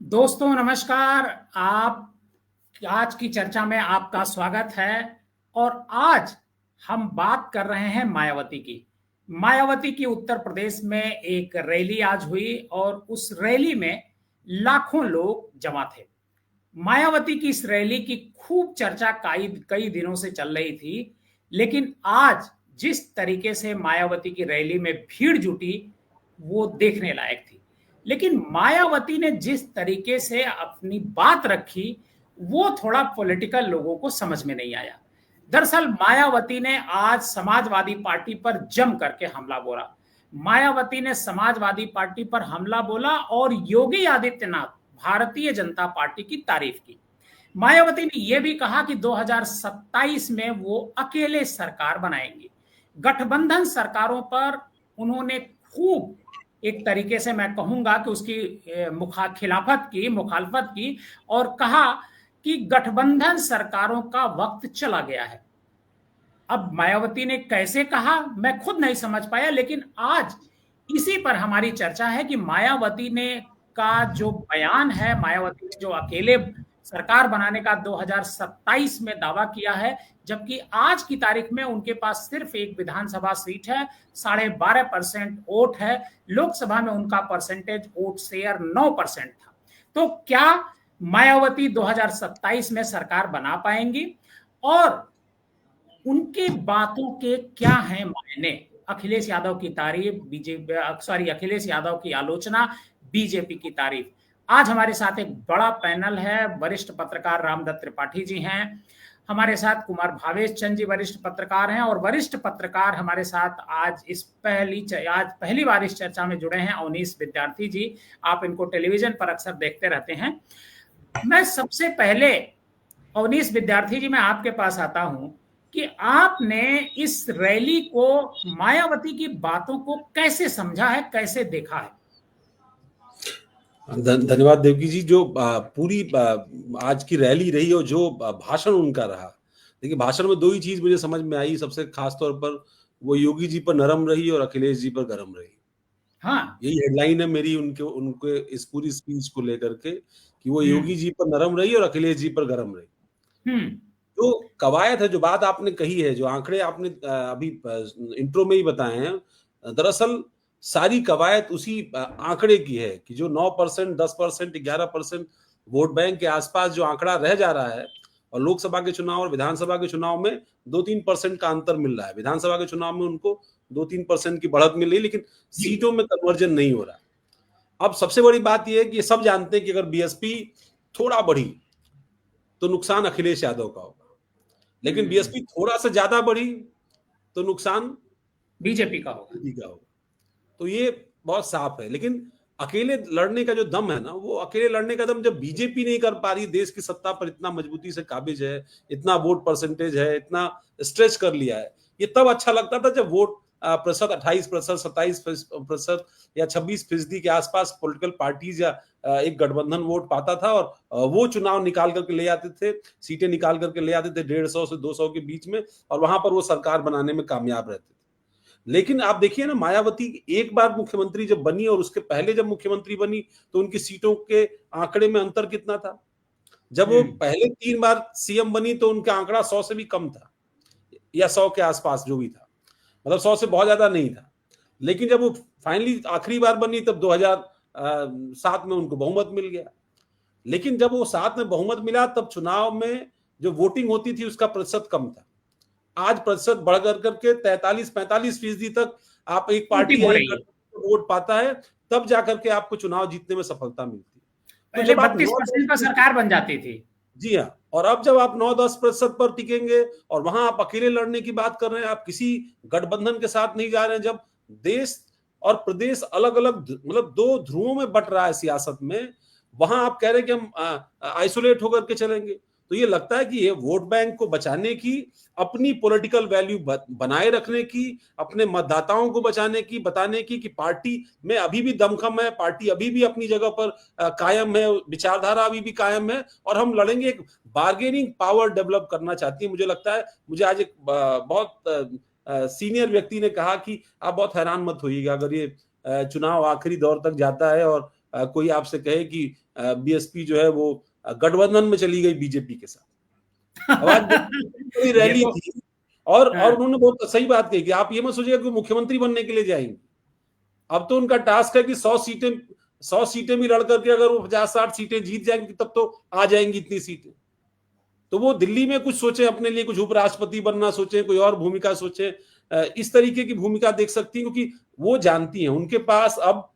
दोस्तों नमस्कार। आप आज की चर्चा में आपका स्वागत है। और आज हम बात कर रहे हैं मायावती की। मायावती की उत्तर प्रदेश में एक रैली आज हुई और उस रैली में लाखों लोग जमा थे। मायावती की इस रैली की खूब चर्चा कई कई दिनों से चल रही थी, लेकिन आज जिस तरीके से मायावती की रैली में भीड़ जुटी वो देखने लायक थी। लेकिन मायावती ने जिस तरीके से अपनी बात रखी वो थोड़ा पॉलिटिकल लोगों को समझ में नहीं आया। दरअसल मायावती ने आज समाजवादी पार्टी पर जम करके हमला बोला। मायावती ने समाजवादी पार्टी पर हमला बोला और योगी आदित्यनाथ भारतीय जनता पार्टी की तारीफ की। मायावती ने यह भी कहा कि 2027 में वो अकेले सरकार बनाएंगी। गठबंधन सरकारों पर उन्होंने खूब, एक तरीके से मैं कहूंगा कि उसकी मुखालफत की और कहा कि गठबंधन सरकारों का वक्त चला गया है। अब मायावती ने कैसे कहा मैं खुद नहीं समझ पाया, लेकिन आज इसी पर हमारी चर्चा है कि मायावती ने का जो बयान है, मायावती ने जो अकेले सरकार बनाने का 2027 में दावा किया है, जबकि आज की तारीख में उनके पास सिर्फ एक विधानसभा सीट है, 12.5% वोट है। लोकसभा में उनका परसेंटेज वोट शेयर 9% था। तो क्या मायावती 2027 में सरकार बना पाएंगी और उनके बातों के क्या हैं मायने? अखिलेश यादव की तारीफ, बीजेपी सॉरी अखिलेश यादव की आलोचना, बीजेपी की तारीफ। आज हमारे साथ एक बड़ा पैनल है। वरिष्ठ पत्रकार रामदत्त त्रिपाठी जी हैं, हमारे साथ कुमार भावेश चंद जी वरिष्ठ पत्रकार हैं, और वरिष्ठ पत्रकार हमारे साथ आज पहली बार इस चर्चा में जुड़े हैं अवनीश विद्यार्थी जी। आप इनको टेलीविजन पर अक्सर देखते रहते हैं। मैं सबसे पहले अवनीश विद्यार्थी जी, मैं आपके पास आता हूं कि आपने इस रैली को, मायावती की बातों को कैसे समझा है, कैसे देखा है? धन्यवाद देवकी जी। जो पूरी आज की रैली रही और जो भाषण उनका रहा, देखिए भाषण में दो ही चीज मुझे समझ में आई। सबसे खास तौर पर वो योगी जी पर नरम रही और अखिलेश जी पर गरम रही। हाँ। यही हेडलाइन है मेरी उनके उनके इस पूरी स्पीच को लेकर के, कि वो हम्म। योगी जी पर नरम रही और अखिलेश जी पर गरम रही। हम्म। जो कवायद है, जो बात आपने कही है, जो आंकड़े आपने अभी इंट्रो में ही बताए हैं, दरअसल सारी कवायद उसी आंकड़े की है कि जो 9%, 10%, 11% वोट बैंक के आसपास जो आंकड़ा रह जा रहा है, और लोकसभा के चुनाव और विधानसभा के चुनाव में 2-3% का अंतर मिल रहा है। विधानसभा के चुनाव में उनको 2-3% की बढ़त मिल रही है, लेकिन सीटों में कन्वर्जन नहीं हो रहा। अब सबसे बड़ी बात यह है कि ये सब जानते हैं कि अगर बीएसपी थोड़ा बढ़ी तो नुकसान अखिलेश यादव का होगा, लेकिन बीएसपी थोड़ा सा ज्यादा बढ़ी तो नुकसान बीजेपी का होगा। बीजेपी का होगा। तो ये बहुत साफ है। लेकिन अकेले लड़ने का जो दम है ना, वो अकेले लड़ने का दम जब बीजेपी नहीं कर पा रही, देश की सत्ता पर इतना मजबूती से काबिज है, इतना वोट परसेंटेज है, इतना स्ट्रेच कर लिया है, ये तब अच्छा लगता था जब वोट प्रतिशत 28%, 27% या 26% के आसपास पॉलिटिकल पार्टीज या एक गठबंधन वोट पाता था, और वो चुनाव निकाल करके ले आते थे, सीटें निकाल करके ले आते थे 150 से 200 के बीच में, और वहां पर वो सरकार बनाने में कामयाब रहते थे। लेकिन आप देखिए ना, मायावती एक बार मुख्यमंत्री जब बनी और उसके पहले जब मुख्यमंत्री बनी, तो उनकी सीटों के आंकड़े में अंतर कितना था। जब वो पहले 3 बार सीएम बनी तो उनका आंकड़ा 100 से भी कम था, या 100 के आसपास जो भी था, मतलब 100 से बहुत ज्यादा नहीं था। लेकिन जब वो फाइनली आखिरी बार बनी तब 2007 में उनको बहुमत मिल गया। लेकिन जब वो 7 में बहुमत मिला, तब चुनाव में जो वोटिंग होती थी उसका प्रतिशत कम था। आज प्रतिशत बढ़ करके 43-45% तक आप एक पार्टी या एक वोट पाता है, तब जाकर के आपको चुनाव जीतने में सफलता मिलती है। तो पहले जब आप 32% पर सरकार बन जाती थी। जी हाँ, और अब जब आप 9-10% पर टिकेंगे और वहां आप अकेले लड़ने की बात कर रहे हैं, आप किसी गठबंधन के साथ नहीं जा रहे हैं, जब देश और प्रदेश अलग अलग मतलब दो ध्रुवों में बट रहा है सियासत में, वहां आप कह रहे हैं कि हम आइसोलेट होकर के चलेंगे। तो ये लगता है कि ये वोट बैंक को बचाने की, अपनी पॉलिटिकल वैल्यू बनाए रखने की, अपने मतदाताओं को बचाने की, बताने की कि पार्टी में अभी भी दमखम है, पार्टी अभी भी अपनी जगह पर कायम है, विचारधारा अभी भी कायम है, और हम लड़ेंगे। एक बार्गेनिंग पावर डेवलप करना चाहती है। मुझे लगता है, मुझे आज एक बहुत सीनियर व्यक्ति ने कहा कि आप बहुत हैरान मत होइएगा अगर ये चुनाव आखिरी दौर तक जाता है और कोई आपसे कहे कि बीएसपी जो है वो गठबंधन में चली गई बीजेपी के साथ। अब आज बड़ी रैली थी और उन्होंने बहुत सही बात कही कि आप ये मत सोचिएगा कि मुख्यमंत्री बनने के लिए जाएंगे। अब तो उनका टास्क है कि 100 सीटें भी लड़ करके अगर वो 50-60 सीटें जीत जाएंगी तब तो आ जाएंगी इतनी सीटें। तो वो दिल्ली में कुछ सोचे अपने लिए, कुछ उपराष्ट्रपति बनना सोचे, कोई और भूमिका सोचे, इस तरीके की भूमिका देख सकती हैं, क्योंकि वो जानती हैं उनके पास अब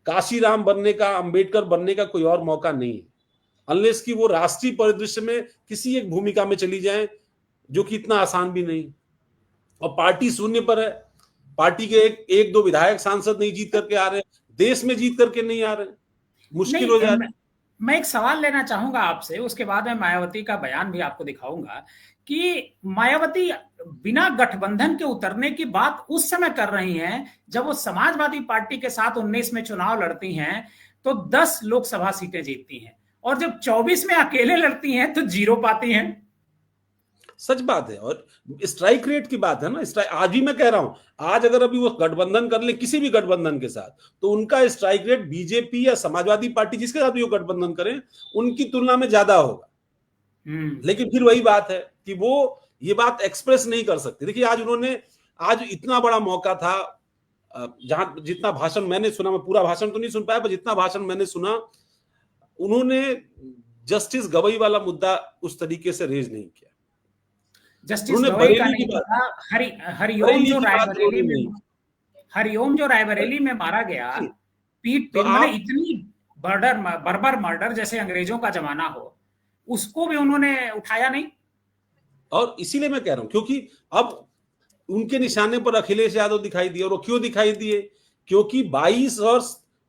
काशीराम बनने का, अंबेडकर बनने का कोई और मौका नहीं है, अनलेस कि वो राष्ट्रीय परिदृश्य में किसी एक भूमिका में चली जाएं, जो कि इतना आसान भी नहीं। और पार्टी शून्य पर है, पार्टी के एक दो विधायक सांसद नहीं जीत करके आ रहे, देश में जीत करके नहीं आ रहे, मुश्किल हो जा रहा है। मैं एक सवाल लेना चाहूंगा आपसे, उसके बाद में मायावती का बयान भी आपको दिखाऊंगा कि मायावती बिना गठबंधन के उतरने की बात उस समय कर रही हैं जब वो समाजवादी पार्टी के साथ 19 में चुनाव लड़ती हैं तो 10 लोकसभा सीटें जीतती हैं, और जब 24 में अकेले लड़ती हैं तो 0 पाती हैं। सच बात है। और स्ट्राइक रेट की बात है ना, आज भी मैं कह रहा हूं, आज अगर अभी वो गठबंधन कर ले किसी भी गठबंधन के साथ तो उनका स्ट्राइक रेट बीजेपी या समाजवादी पार्टी जिसके साथ भी वो गठबंधन करें उनकी तुलना में ज्यादा होगा। लेकिन फिर वही बात है कि वो ये बात एक्सप्रेस नहीं कर सकते। देखिए आज इतना बड़ा मौका था, जहां जितना भाषण मैंने सुना, मैं पूरा भाषण तो नहीं सुन पाया पर जितना भाषण मैंने सुना, उन्होंने जस्टिस गवई वाला मुद्दा उस तरीके से रेज नहीं किया। जस्टिस गवई का नहीं था, हरिओम जो रायबरेली में मारा गया, पीट पे उन्होंने इतनी बर्बर मर्डर जैसे अंग्रेजों का जमाना हो, उसको भी उन्होंने उठाया नहीं। और इसीलिए मैं कह रहा हूं, क्योंकि अब उनके निशाने पर अखिलेश यादव दिखाई दिए। और वो क्यों दिखाई दिए? क्योंकि 22 और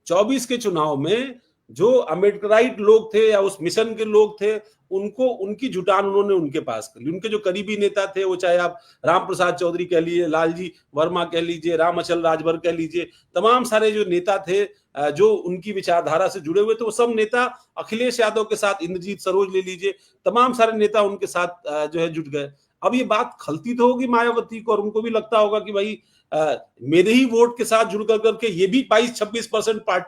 24 के चुनाव में जो अम्बेडकराइट लोग थे या उस मिशन के लोग थे, उनको उनकी जुटान उन्होंने उनके पास कर ली। उनके जो करीबी नेता थे, वो चाहे आप राम प्रसाद चौधरी कह लीजिए, लालजी वर्मा कह लीजिए, राम अचल राजभर कह लीजिए, तमाम सारे जो नेता थे जो उनकी विचारधारा से जुड़े हुए थे, वो सब नेता अखिलेश यादव के साथ, इंद्रजीत सरोज ले लीजिए, तमाम सारे नेता उनके साथ जो है जुट गए। अब ये बात खलती तो होगी मायावती को, और उनको भी लगता होगा कि भाई मेरे ही वोट के साथ जुड़ करके ये भी 22-26%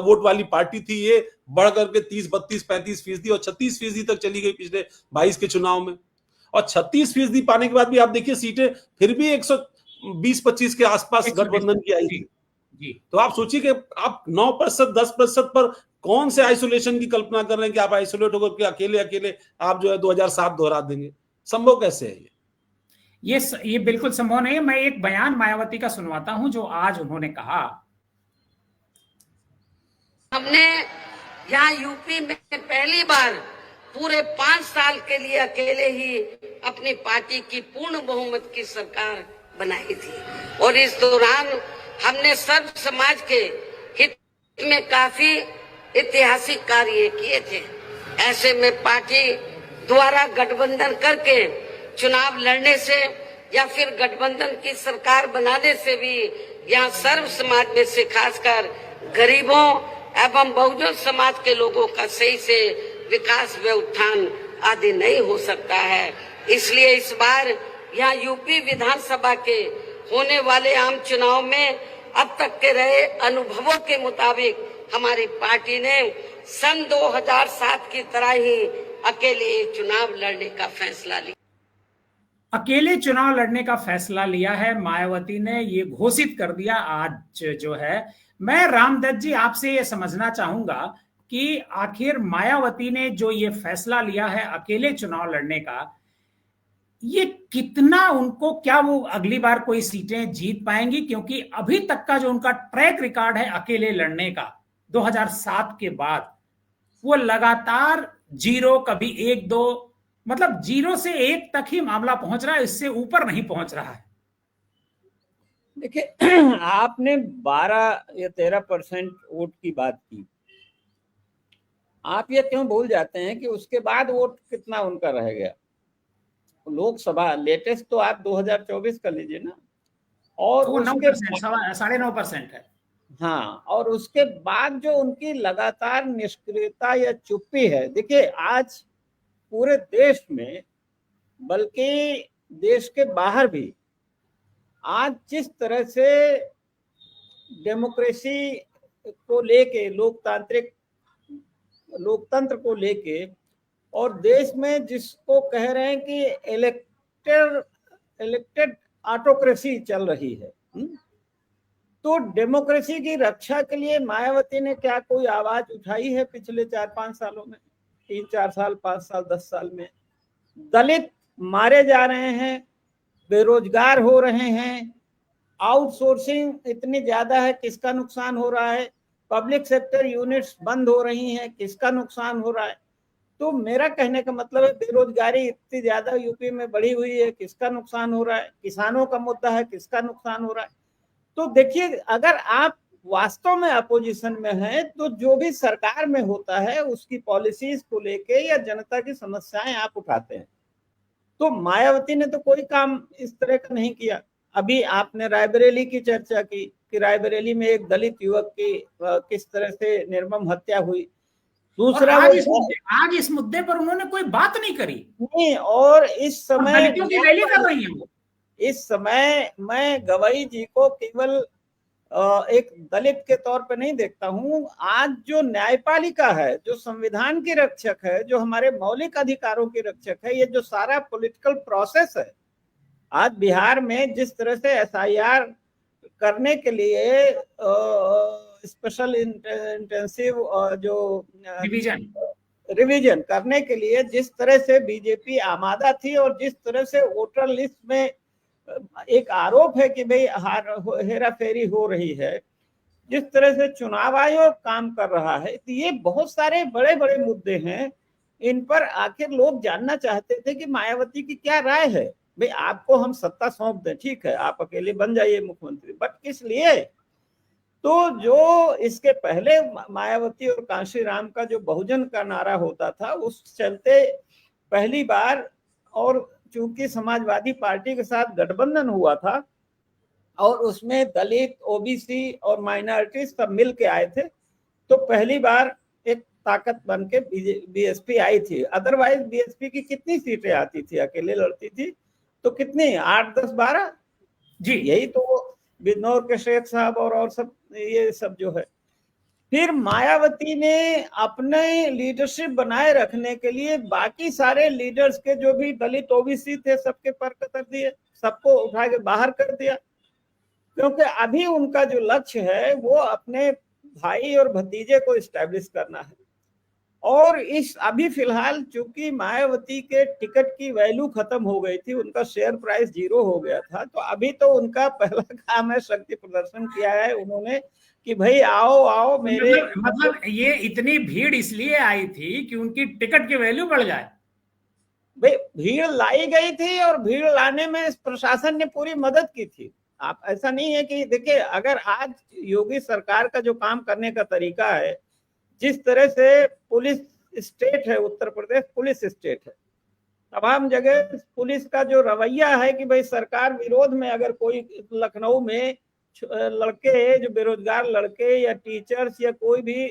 वोट वाली पार्टी थी, ये बढ़ करके 30-32-35% और 36% तक चली गई पिछले 22 के चुनाव में। और 36% पाने के बाद भी आप देखिए सीटें फिर भी 120-25 के आसपास गठबंधन की आई थी। तो आप सोचिए कि आप 9%, 10% पर कौन से आइसोलेशन की कल्पना कर रहे हैं कि आप आइसोलेट होकर के अकेले आप जो है 2007 दोहरा देंगे? संभव कैसे है ये बिल्कुल संभव नहीं है। मैं एक बयान मायावती का सुनवाता हूं जो आज उन्होंने कहा। हमने यहाँ यूपी में पहली बार पूरे 5 साल के लिए अकेले ही अपनी पार्टी की पूर्ण बहुमत की सरकार बनाई थी, और इस दौरान हमने सर्व समाज के हित में काफी ऐतिहासिक कार्य किए थे। ऐसे में पार्टी द्वारा गठबंधन करके चुनाव लड़ने से या फिर गठबंधन की सरकार बनाने से भी यहाँ सर्व समाज में से खासकर गरीबों एवं बहुजन समाज के लोगों का सही से विकास व उत्थान आदि नहीं हो सकता है। इसलिए इस बार यहाँ यूपी विधानसभा के होने वाले आम चुनाव में अब तक के रहे अनुभवों के मुताबिक हमारी पार्टी ने सन 2007 की तरह ही अकेले चुनाव लड़ने का फैसला लिया। अकेले चुनाव लड़ने का फैसला लिया है, मायावती ने ये घोषित कर दिया आज जो है। मैं रामदत्त जी आपसे ये समझना चाहूंगा कि आखिर मायावती ने जो ये फैसला लिया है अकेले चुनाव लड़ने का, ये कितना उनको, क्या वो अगली बार कोई सीटें जीत पाएंगी? क्योंकि अभी तक का जो उनका ट्रैक रिकॉर्ड है अकेले लड़ने का 2007 के बाद, वो लगातार 0, कभी 1-2, मतलब 0 से 1 तक ही मामला पहुंच रहा है, इससे ऊपर नहीं पहुंच रहा है। देखिए, आपने 12 या 13% वोट की बात की, आप ये क्यों भूल जाते हैं कि उसके बाद वोट कितना उनका रह गया? लोकसभा लेटेस्ट तो आप 2024 कर लीजिए ना, और वो 9.5% है। हाँ, और उसके बाद जो उनकी लगातार निष्क्रियता या चुप्पी है, देखिए आज पूरे देश में, बल्कि देश के बाहर भी, आज जिस तरह से डेमोक्रेसी को लेके, लोकतंत्र को लेके, और देश में जिसको कह रहे हैं कि इलेक्टेड ऑटोक्रेसी चल रही है, तो डेमोक्रेसी की रक्षा के लिए मायावती ने क्या कोई आवाज उठाई है पिछले 4-5 सालों में? 3-4 साल, 5 साल, 10 साल में दलित मारे जा रहे हैं, बेरोजगार हो रहे हैं, आउटसोर्सिंग इतनी ज्यादा है, किसका नुकसान हो रहा है? पब्लिक सेक्टर यूनिट्स बंद हो रही हैं, किसका नुकसान हो रहा है? तो मेरा कहने का मतलब है, बेरोजगारी इतनी ज्यादा यूपी में बढ़ी हुई है, किसका नुकसान हो रहा है? किसानों का मुद्दा है, किसका नुकसान हो रहा है? तो देखिए, अगर आप वास्तव में अपोजिशन में हैं तो जो भी सरकार में होता है उसकी पॉलिसीज को लेके या जनता की समस्याएं आप उठाते हैं। तो मायावती ने तो कोई काम इस तरह का नहीं किया। अभी आपने रायबरेली की चर्चा की कि रायबरेली में एक दलित युवक की किस तरह से निर्मम हत्या हुई। दूसरा, आज इस मुद्दे पर उन्होंने कोई बात नहीं करी नहीं, और इस समय दलितों की रैली कर रही है। इस समय मैं गवई जी को केवल एक दलित के तौर पे नहीं देखता हूं। आज जो न्यायपालिका है, जो संविधान की रक्षक है, जो हमारे मौलिक अधिकारों की रक्षक है, ये जो सारा पॉलिटिकल प्रोसेस है, आज बिहार में जिस तरह से SIR करने के लिए स्पेशल इंटेंसिव जो रिवीजन करने के लिए जिस तरह से बीजेपी आमादा थी, और जिस तरह से वोटर लिस्ट में एक आरोप है कि भाई हेरा फेरी हो रही है, जिस तरह से चुनाव आयोग काम कर रहा है, तो ये बहुत सारे बड़े बड़े मुद्दे हैं। इन पर आखिर लोग जानना चाहते थे कि मायावती की क्या राय है। भाई, आपको हम सत्ता सौंप दें, ठीक है, आप अकेले बन जाइए मुख्यमंत्री, बट किस लिए? तो जो इसके पहले मायावती और कांशीराम का जो बहुजन का नारा होता था, उस चलते पहली बार, और चूंकि समाजवादी पार्टी के साथ गठबंधन हुआ था और उसमें दलित, OBC और माइनॉरिटी सब मिल के आए थे, तो पहली बार एक ताकत बन के BSP आई थी। अदरवाइज BSP की कितनी सीटें आती थी? अकेले लड़ती थी तो कितनी, 8, 10, 12 जी। यही तो बिजनौर के शेख साहब और सब, ये सब जो है। फिर मायावती ने अपने लीडरशिप बनाए रखने के लिए बाकी सारे लीडर्स के, जो भी दलित OBC थे, सबके पर कतर दिए, सबको उठा के बाहर कर दिया, क्योंकि अभी उनका जो लक्ष्य है वो अपने भाई और भतीजे को इस्टेब्लिश करना है। और इस अभी फिलहाल चूंकि मायावती के टिकट की वैल्यू खत्म हो गई थी, उनका शेयर प्राइस 0 हो गया था, तो अभी तो उनका पहला काम है, शक्ति प्रदर्शन किया है उन्होंने कि भाई आओ आओ मेरे, मतलब ये इतनी भीड़ इसलिए आई थी कि उनकी टिकट की वैल्यू बढ़ जाए। भाई, भीड़ लाई गई थी और भीड़ लाने में प्रशासन ने पूरी मदद की थी। आप, ऐसा नहीं है कि देखिए, अगर आज योगी सरकार का जो काम करने का तरीका है, जिस तरह से पुलिस स्टेट है, उत्तर प्रदेश पुलिस स्टेट है, तमाम जगह पुलिस का जो रवैया है कि भाई सरकार विरोध में अगर कोई, लखनऊ में लड़के, जो बेरोजगार लड़के या टीचर्स या कोई भी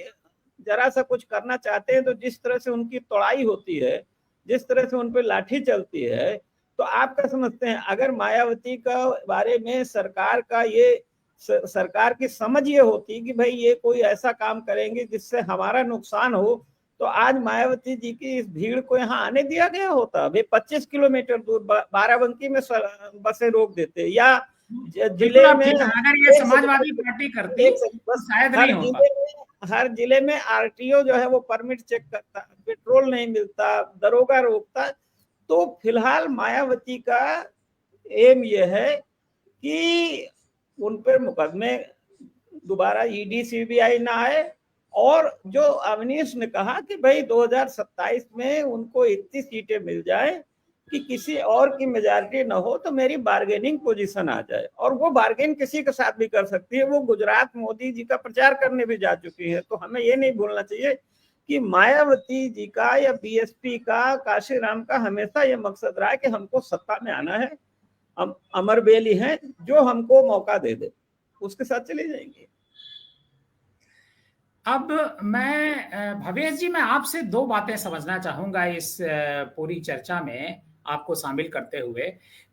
जरा सा कुछ करना चाहते हैं, तो जिस तरह से उनकी तोड़ाई होती है, जिस तरह से उन पर लाठी चलती है, तो आप क्या समझते हैं? अगर मायावती का बारे में सरकार का ये, सरकार की समझ ये होती कि भाई ये कोई ऐसा काम करेंगे जिससे हमारा नुकसान हो, तो आज मायावती जी की इस भीड़ को यहाँ आने दिया गया होता? भाई 25 किलोमीटर दूर बाराबंकी में बसें रोक देते, या जिले में, अगर ये समाजवादी पार्टी करती तो शायद नहीं होता। हर जिले में RTO जो है वो परमिट चेक करता, पेट्रोल नहीं मिलता, दरोगा रोकता। तो फिलहाल मायावती का एम ये है कि उन पर मुकदमे दोबारा ED CBI ना आए, और जो अवनीश ने कहा कि भाई 2027 में उनको इतनी सीटें मिल जाए कि किसी और की मेजॉरिटी ना हो, तो मेरी बार्गेनिंग पोजीशन आ जाए। और वो बार्गेन किसी के साथ भी कर सकती है। वो गुजरात मोदी जी का प्रचार करने भी जा चुकी है। तो हमें ये नहीं भूलना चाहिए कि मायावती जी का या BSP का, काशीराम का हमेशा ये मकसद रहा है कि हमको सत्ता में आना है, हम अमर बेली हैं, जो हमको मौका दे दे उसके साथ चले जाएंगे। अब मैं भवेश जी, मैं आपसे 2 बातें समझना चाहूंगा इस पूरी चर्चा में आपको शामिल करते हुए।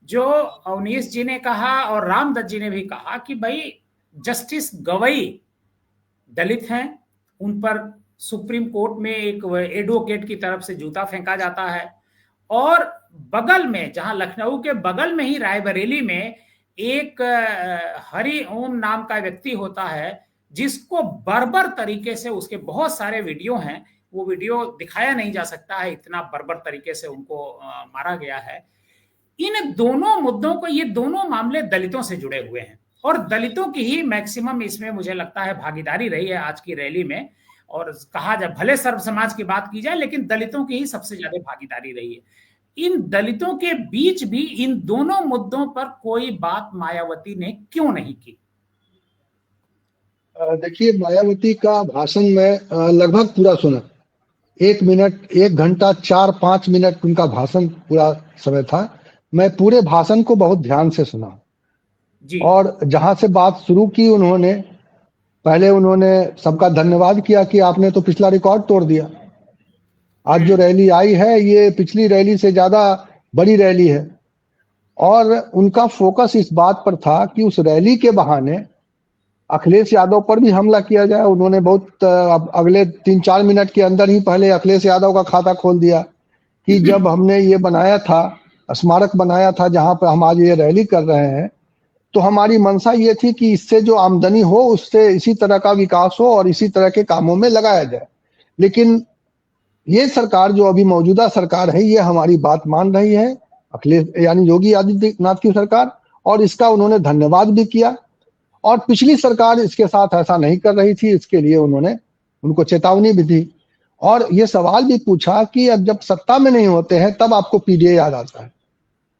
जो अवनीश जी ने कहा और रामदत्त जी ने भी कहा कि भाई जस्टिस गवई दलित हैं, उन पर सुप्रीम कोर्ट में एक एडवोकेट की तरफ से जूता फेंका जाता है। और बगल में, जहां लखनऊ के बगल में ही रायबरेली में एक हरि ओम नाम का व्यक्ति होता है, जिसको बर्बर तरीके से, उसके बहुत सारे वीडियो हैं, वो वीडियो दिखाया नहीं जा सकता है, इतना बर्बर तरीके से उनको मारा गया है। इन दोनों मुद्दों को, ये दोनों मामले दलितों से जुड़े हुए हैं और दलितों की ही मैक्सिमम इसमें मुझे लगता है भागीदारी रही है आज की रैली में। और कहा जाए, भले सर्व समाज की बात की जाए, लेकिन दलितों की ही सबसे ज्यादा भागीदारी रही है। इन दलितों के बीच भी इन दोनों मुद्दों पर कोई बात मायावती ने क्यों नहीं की? देखिए, मायावती का भाषण में लगभग पूरा सुना। 1 मिनट, 1 घंटा 4-5 मिनट उनका भाषण पूरा समय था। मैं पूरे भाषण को बहुत ध्यान से सुना जी। और जहां से बात शुरू की, उन्होंने पहले सबका धन्यवाद किया कि आपने तो पिछला रिकॉर्ड तोड़ दिया। आज जो रैली आई है, ये पिछली रैली से ज्यादा बड़ी रैली है। और उनका फोकस इस बात पर था कि उस रैली के बहाने अखिलेश यादव पर भी हमला किया जाए। उन्होंने बहुत अगले 3-4 मिनट के अंदर ही पहले अखिलेश यादव का खाता खोल दिया कि जब हमने ये बनाया था, स्मारक बनाया था जहां पर हम आज ये रैली कर रहे हैं, तो हमारी मंशा ये थी कि इससे जो आमदनी हो, उससे इसी तरह का विकास हो और इसी तरह के कामों में लगाया जाए। लेकिन ये सरकार, जो अभी मौजूदा सरकार है, ये हमारी बात मान रही है, अखिलेश यानी योगी आदित्यनाथ की सरकार, और इसका उन्होंने धन्यवाद भी किया। और पिछली सरकार इसके साथ ऐसा नहीं कर रही थी, इसके लिए उन्होंने उनको चेतावनी भी दी। और ये सवाल भी पूछा कि अब जब सत्ता में नहीं होते हैं तब आपको पीडीए याद आता है।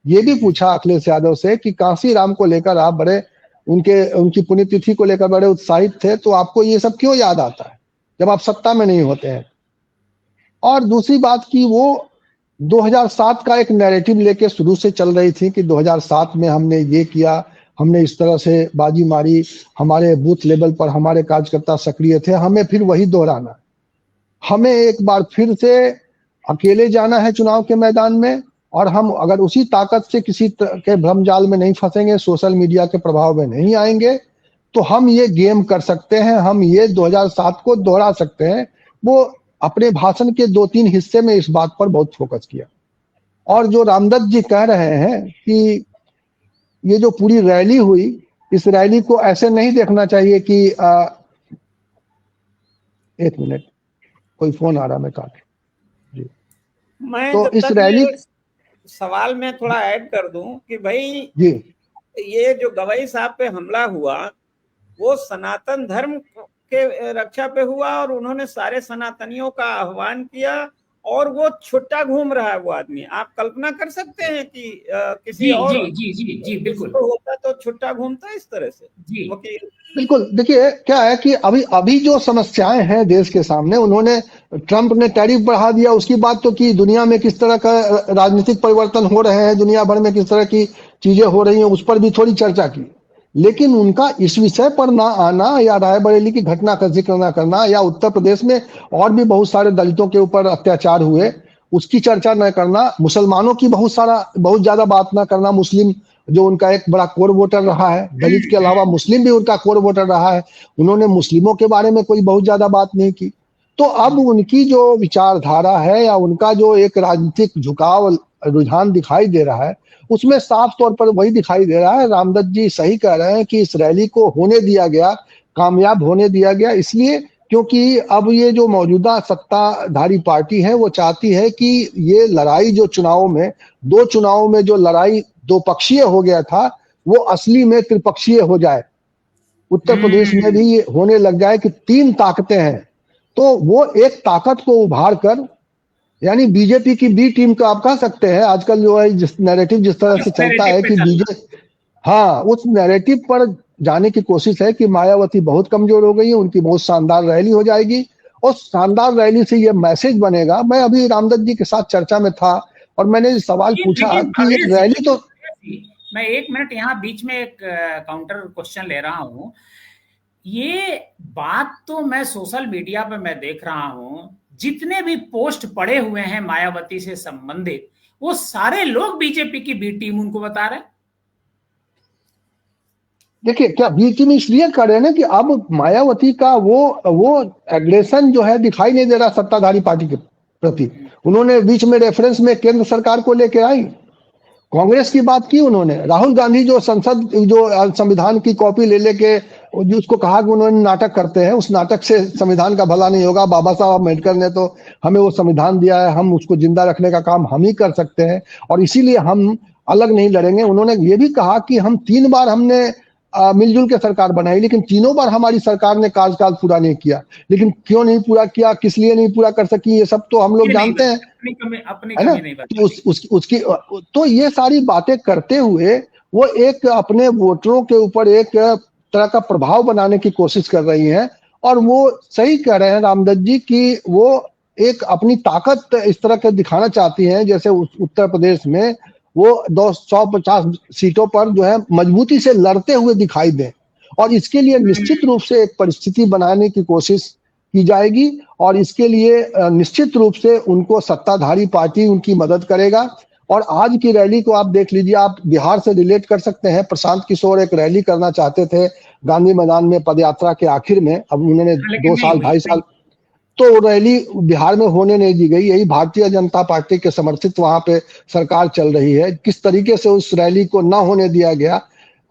ये भी पूछा अखिलेश यादव से कि कांसी राम को लेकर आप बड़े, उनकी पुण्यतिथि को लेकर बड़े उत्साहित थे, तो आपको ये सब क्यों याद आता है जब आप सत्ता में नहीं होते हैं। और दूसरी बात कि वो 2007 का एक नैरेटिव लेके शुरू से चल रही थी कि 2007 में हमने ये किया, हमने इस तरह से बाजी मारी, हमारे बूथ लेवल पर हमारे कार्यकर्ता सक्रिय थे। हमें फिर वही दोहराना, हमें एक बार फिर से अकेले जाना है चुनाव के मैदान में। और हम अगर उसी ताकत से किसी के भ्रमजाल में नहीं फंसेंगे, सोशल मीडिया के प्रभाव में नहीं आएंगे, तो हम ये गेम कर सकते हैं, हम ये 2007 को दोहरा सकते हैं। वो अपने भाषण के 2-3 हिस्से में इस बात पर बहुत फोकस किया। और जो रामदत्त जी कह रहे हैं कि ये जो पूरी रैली हुई, इस रैली को ऐसे नहीं देखना चाहिए कि 1 मिनट, कोई फोन आ रहा, मैं काट जी। मैं तो इस रैली सवाल में थोड़ा ऐड कर दूं कि भाई जी, ये जो गवई साहब पे हमला हुआ, वो सनातन धर्म के रक्षा पे हुआ और उन्होंने सारे सनातनियों का आह्वान किया और वो छुट्टा घूम रहा है वो आदमी। आप कल्पना कर सकते हैं कि किसी जी, और जी, जी, जी, बिल्कुल होता तो छुट्टा घूमता इस तरह से जी। बिल्कुल। देखिए क्या है कि अभी जो समस्याएं हैं देश के सामने, उन्होंने, ट्रंप ने टैरिफ बढ़ा दिया, उसकी बात तो की, दुनिया में किस तरह का राजनीतिक परिवर्तन हो रहे हैं, दुनिया भर में किस तरह की चीजें हो रही हैं, उस पर भी थोड़ी चर्चा की। लेकिन उनका इस विषय पर ना आना या रायबरेली की घटना का जिक्र ना करना, या उत्तर प्रदेश में और भी बहुत सारे दलितों के ऊपर अत्याचार हुए उसकी चर्चा न करना, मुसलमानों की बहुत ज्यादा बात ना करना, मुस्लिम जो उनका एक बड़ा कोर वोटर रहा है, दलित के अलावा मुस्लिम भी उनका कोर वोटर रहा है, उन्होंने मुस्लिमों के बारे में कोई बहुत ज्यादा बात नहीं की। तो अब उनकी जो विचारधारा है या उनका जो एक राजनीतिक झुकाव, रुझान दिखाई दे रहा है, उसमें साफ तौर पर वही दिखाई दे रहा है। रामदत्त जी सही कह रहे हैं कि इस रैली को होने दिया गया, कामयाब होने दिया गया, इसलिए क्योंकि अब ये जो मौजूदा सत्ताधारी पार्टी है वो चाहती है कि ये लड़ाई जो चुनावों में, 2 चुनावों में जो लड़ाई 2 पक्षीय हो गया था, वो असली में त्रिपक्षीय हो जाए। उत्तर प्रदेश में भी होने लग जाए कि 3 ताकतें हैं, तो वो एक ताकत को उभार कर, यानी बीजेपी की बी टीम को आप कह सकते हैं। आजकल जो है जिस नैरेटिव जिस तरह से चलता है कि बीजेपी, हाँ, उस नैरेटिव पर जाने की कोशिश है कि मायावती बहुत कमजोर हो गई है, उनकी बहुत शानदार रैली हो जाएगी और शानदार रैली से ये मैसेज बनेगा। मैं अभी रामदत्त जी के साथ चर्चा में था और मैंने सवाल पूछा कि ये रैली तो, मैं 1 मिनट यहाँ बीच में एक काउंटर क्वेश्चन ले रहा हूँ। ये बात तो मैं सोशल मीडिया पे मैं देख रहा हूँ, जितने भी पोस्ट पड़े हुए हैं मायावती से संबंधित, वो सारे लोग बीजेपी की बी टीम उनको बता रहे हैं। देखिए क्या बीच में इसलिए कर रहे हैं ना कि अब मायावती का वो एग्रेशन जो है दिखाई नहीं दे रहा सत्ताधारी पार्टी के प्रति। उन्होंने बीच में रेफरेंस में केंद्र सरकार को लेके आई, कांग्रेस की बात की उन्होंने। राहुल गांधी जो संविधान की कॉपी ले लेके जो उसको कहा कि उन्होंने नाटक करते हैं, उस नाटक से संविधान का भला नहीं होगा। बाबा साहब अम्बेडकर ने तो हमें वो संविधान दिया है, हम उसको जिंदा रखने का काम हम ही कर सकते हैं और इसीलिए हम अलग नहीं लड़ेंगे। उन्होंने ये भी कहा कि हम 3 बार हमने मिलजुल के सरकार बनाई, लेकिन तीनों बार हमारी सरकार ने कार्यकाल पूरा नहीं किया। लेकिन क्यों नहीं पूरा किया, किस लिए नहीं पूरा कर सकी, ये सब तो हम लोग जानते हैं, है ना। तो उसकी तो ये सारी बातें करते हुए वो एक अपने वोटरों के ऊपर एक तरह का प्रभाव बनाने की कोशिश कर रही हैं। और वो सही कह रहे हैं रामदत्त जी कि वो एक अपनी ताकत इस तरह के दिखाना चाहती हैं, जैसे उत्तर प्रदेश में वो 250 सीटों पर जो है मजबूती से लड़ते हुए दिखाई दें। और इसके लिए निश्चित रूप से एक परिस्थिति बनाने की कोशिश की जाएगी और इसके लिए निश्चित रूप से उनको सत्ताधारी पार्टी उनकी मदद करेगा। और आज की रैली को आप देख लीजिए, आप बिहार से रिलेट कर सकते हैं। प्रशांत किशोर एक रैली करना चाहते थे गांधी मैदान में पदयात्रा के आखिर में, अब उन्होंने 2 साल 2.5 साल तो रैली बिहार में होने नहीं दी गई। यही भारतीय जनता पार्टी के समर्थित वहां पे सरकार चल रही है। किस तरीके से उस रैली को ना होने दिया गया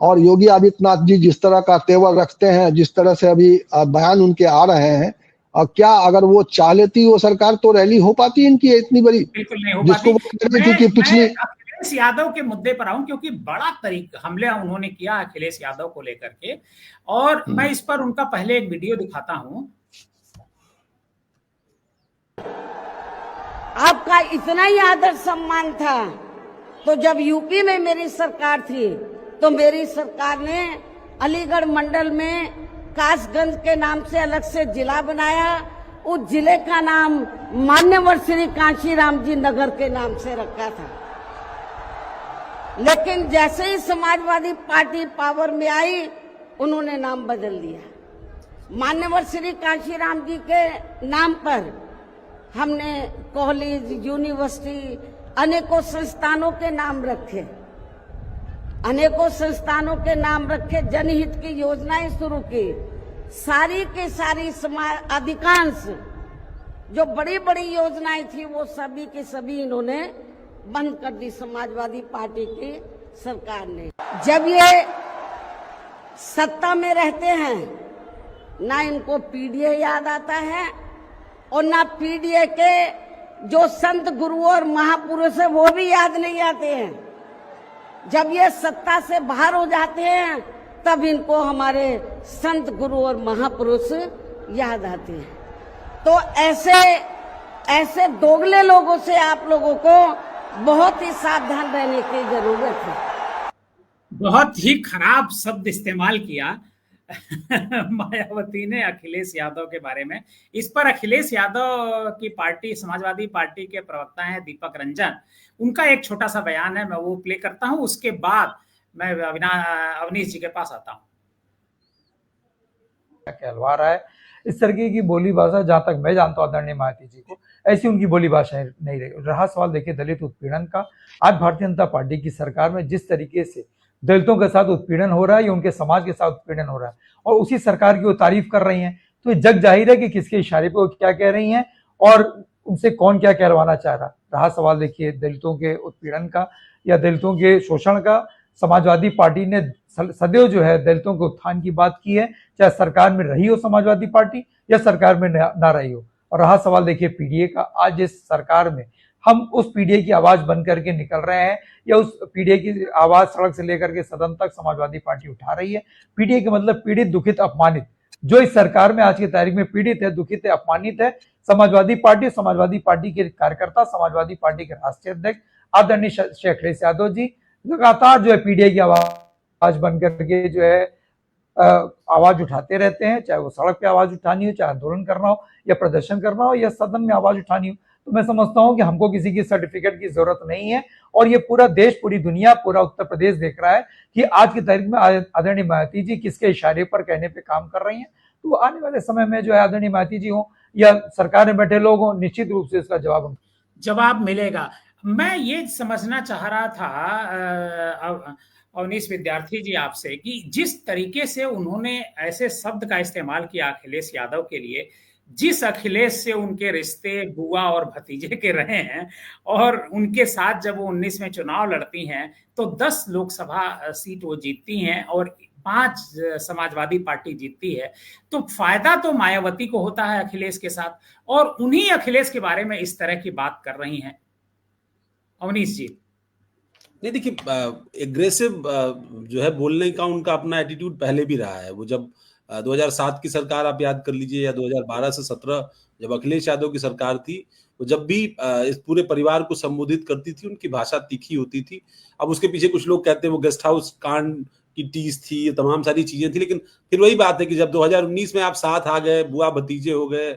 और योगी आदित्यनाथ जी जिस तरह का तेवर रखते हैं, जिस तरह से अभी बयान उनके आ रहे हैं, क्या अगर वो चाह लेती वो सरकार तो रैली हो पाती इनकी इतनी बड़ी? बिल्कुल नहीं हो जिसको पाती। कि पिछली अखिलेश यादव के मुद्दे पर आऊं, क्योंकि बड़ा हमले उन्होंने किया अखिलेश यादव को लेकर के, और मैं इस पर उनका पहले एक वीडियो दिखाता हूं। आपका इतना ही आदर सम्मान था तो जब यूपी में मेरी सरकार थी तो मेरी सरकार ने अलीगढ़ मंडल में कासगंज के नाम से अलग से जिला बनाया। उस जिले का नाम मान्यवर श्री कांशीराम जी नगर के नाम से रखा था। लेकिन जैसे ही समाजवादी पार्टी पावर में आई उन्होंने नाम बदल दिया। मान्यवर श्री कांशीराम जी के नाम पर हमने कॉलेज, यूनिवर्सिटी, अनेकों संस्थानों के नाम रखे, अनेकों संस्थानों के नाम रखे, जनहित की योजनाएं शुरू की। सारी के सारी समाज अधिकांश जो बड़ी बड़ी योजनाएं थी वो सभी के सभी इन्होंने बंद कर दी समाजवादी पार्टी की सरकार ने। जब ये सत्ता में रहते हैं ना इनको पीडीए याद आता है और ना पीडीए के जो संत गुरु और महापुरुष है वो भी याद नहीं आते हैं। जब ये सत्ता से बाहर हो जाते हैं तब इनको हमारे संत गुरु और महापुरुष याद आते हैं। तो ऐसे दोगले लोगों से आप लोगों को बहुत ही सावधान रहने की जरूरत है। बहुत ही खराब शब्द इस्तेमाल किया मायावती ने अखिलेश यादव के बारे में। इस पर अखिलेश यादव की पार्टी, समाजवादी पार्टी के प्रवक्ता हैं दीपक रंजन, उनका एक छोटा सा बयान है, मैं वो प्ले करता हूं, उसके बाद मैं अवनीश जी के पास आता हूं। कहलवा रहा है इस तरीके की बोली भाषा, जहां तक मैं जानता हूं आदरणीय मायावती जी को, ऐसी उनकी बोली भाषा नहीं रही। रहा सवाल देखिए दलित उत्पीड़न का, आज भारतीय जनता पार्टी की सरकार में जिस तरीके से दलितों के साथ उत्पीड़न हो रहा है या उनके समाज के साथ उत्पीड़न हो रहा है और उसी सरकार की वो तारीफ कर रही हैं, तो जग जाहिर है कि किसके इशारे पे वो क्या कह रही हैं और उनसे कौन क्या कहलवाना चाह रहा। रहा सवाल देखिए दलितों के उत्पीड़न का या दलितों के शोषण का, समाजवादी पार्टी ने सदैव जो है दलितों के उत्थान की बात की है, चाहे सरकार में रही हो समाजवादी पार्टी या सरकार में ना रही हो। और रहा सवाल देखिए पीडीए का, आज इस सरकार में हम उस पीडीए की आवाज बन करके निकल रहे हैं या उस पीडीए की आवाज सड़क से लेकर के सदन तक समाजवादी पार्टी उठा रही है। पीडीए का मतलब पीड़ित, दुखित, अपमानित। जो इस सरकार में आज की तारीख में पीड़ित है, दुखित है, अपमानित है, समाजवादी पार्टी के कार्यकर्ता, समाजवादी पार्टी के राष्ट्रीय अध्यक्ष आदरणीय श्री अखिलेश यादव जी लगातार जो है पीडीए की आवाज बन करके जो है आवाज उठाते रहते हैं, चाहे वो सड़क पे आवाज उठानी हो, चाहे आंदोलन करना हो या प्रदर्शन करना हो या सदन में आवाज उठानी हो। तो मैं समझता हूं कि हमको किसी की सर्टिफिकेट की जरूरत नहीं है और ये पूरा देश, पूरी दुनिया, पूरा उत्तर प्रदेश देख रहा है कि आज की तारीख में आदरणीय मायावती जी किसके इशारे पर, कहने पे काम कर रही हैं। तो आने वाले समय में जो है आदरणीय मायावती जी हो या सरकार में बैठे लोग हो, निश्चित रूप से इसका जवाब मिलेगा। मैं ये समझना चाह रहा था अवनीश विद्यार्थी जी आपसे कि जिस तरीके से उन्होंने ऐसे शब्द का इस्तेमाल किया अखिलेश यादव के लिए, जिस अखिलेश से उनके रिश्ते बुआ और भतीजे के रहे हैं, और उनके साथ जब वो 19 में चुनाव लड़ती हैं तो 10 लोकसभा सीट वो जीतती हैं और 5 समाजवादी पार्टी जीतती है, तो फायदा तो मायावती को होता है अखिलेश के साथ, और उन्हीं अखिलेश के बारे में इस तरह की बात कर रही हैं। अवनीश जी। नहीं, देखिए, एग्रेसिव जो है बोलने का उनका अपना एटीट्यूड पहले भी रहा है। वो जब 2007 की सरकार आप याद कर लीजिए, या 2012 से 17 जब अखिलेश यादव की सरकार थी, वो जब भी इस पूरे परिवार को संबोधित करती थी, उनकी भाषा तीखी होती थी। अब उसके पीछे कुछ लोग कहते हैं वो गेस्ट हाउस कांड की टीज थी, ये तमाम सारी चीजें थी, लेकिन फिर वही बात है कि जब 2019 में आप साथ आ गए, बुआ भतीजे हो गए,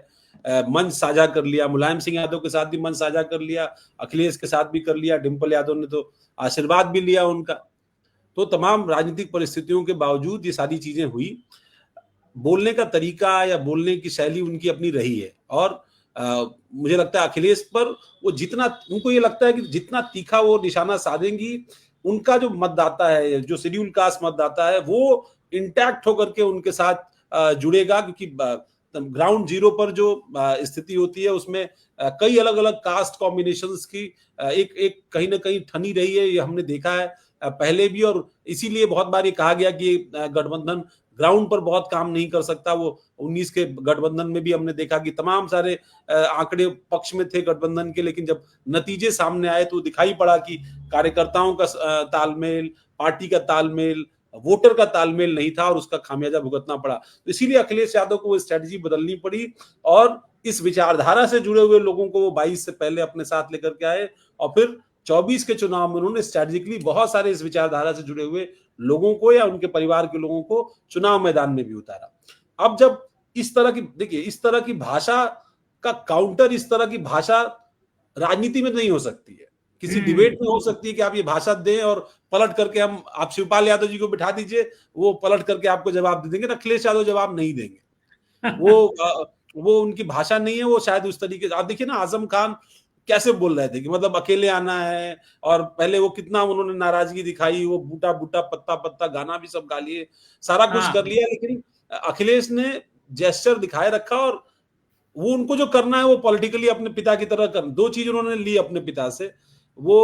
मंच साझा कर लिया, मुलायम सिंह यादव के साथ भी मंच साझा कर लिया, अखिलेश के साथ भी कर लिया, डिम्पल यादव ने तो आशीर्वाद भी लिया उनका, तो तमाम राजनीतिक परिस्थितियों के बावजूद ये सारी चीजें हुई। बोलने का तरीका या बोलने की शैली उनकी अपनी रही है, और मुझे लगता है अखिलेश पर वो जितना, उनको ये लगता है कि जितना तीखा वो निशाना साधेंगी, उनका जो मतदाता है, जो शेड्यूल कास्ट मतदाता है, वो इंटैक्ट होकर के उनके साथ जुड़ेगा, क्योंकि ग्राउंड जीरो पर जो स्थिति होती है उसमें कई अलग अलग कास्ट कॉम्बिनेशंस की एक कहीं ना कहीं ठनी रही है, ये हमने देखा है पहले भी, और इसीलिए बहुत बार ये कहा गया कि गठबंधन ग्राउंड पर बहुत काम नहीं कर सकता। वो 19 के गठबंधन में भी हमने देखा कि तमाम सारे आंकड़े पक्ष में थे गठबंधन के, लेकिन जब नतीजे सामने आए तो दिखाई पड़ा कि कार्यकर्ताओं का तालमेल, पार्टी का तालमेल, वोटर का तालमेल नहीं था, और उसका खामियाजा भुगतना पड़ा। तो इसीलिए अखिलेश यादव को वो स्ट्रेटजी बदलनी पड़ी, और इस विचारधारा से जुड़े हुए लोगों को वो 22 से पहले अपने साथ लेकर के आए, और फिर 24 के चुनाव में उन्होंने स्ट्रेटेजिकली बहुत सारे इस विचारधारा से जुड़े हुए लोगों को या उनके परिवार के लोगों को चुनाव मैदान में भी उतारा। अब जब इस तरह की, देखिए, इस तरह की भाषा का काउंटर, इस तरह की भाषा राजनीति में नहीं हो सकती है, किसी डिबेट में हो सकती है कि आप ये भाषा दें और पलट करके आप शिवपाल यादव जी को बिठा दीजिए, वो पलट करके आपको जवाब दे देंगे। अखिलेश यादव जवाब नहीं देंगे, वो उनकी भाषा नहीं है, वो शायद उस तरीके से। आप देखिए ना, आजम खान कैसे बोल रहे थे कि मतलब अकेले आना है, और पहले वो कितना उन्होंने नाराजगी दिखाई, वो बूटा बूटा पत्ता पत्ता गाना भी सब गा लिए, सारा कुछ कर लिया, लेकिन अखिलेश ने जेस्चर दिखाए रखा, और वो उनको जो करना है वो पॉलिटिकली अपने पिता की तरह कर, 2 चीज उन्होंने ली अपने पिता से वो,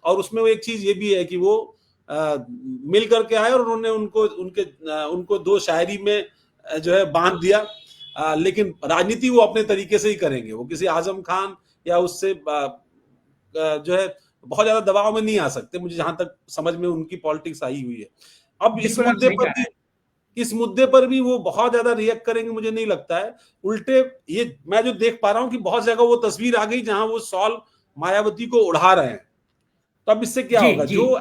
और उसमें वो एक चीज ये भी है कि वो मिल करके आए, और उन्होंने उनको 2 शायरी में जो है बांध दिया, लेकिन राजनीति वो अपने तरीके से ही करेंगे, वो किसी आजम खान या उससे जो है बहुत ज्यादा दबाव में नहीं आ सकते, मुझे जहां तक समझ में उनकी पॉलिटिक्स आई हुई है। अब इस मुद्दे पर भी वो बहुत ज्यादा रिएक्ट करेंगे मुझे नहीं लगता है। उल्टे ये मैं जो देख पा रहा हूं कि बहुत जगह वो तस्वीर आ गई जहां वो सॉल मायावती को उड़ा रहे हैं, तो अब इससे क्या होगा? जो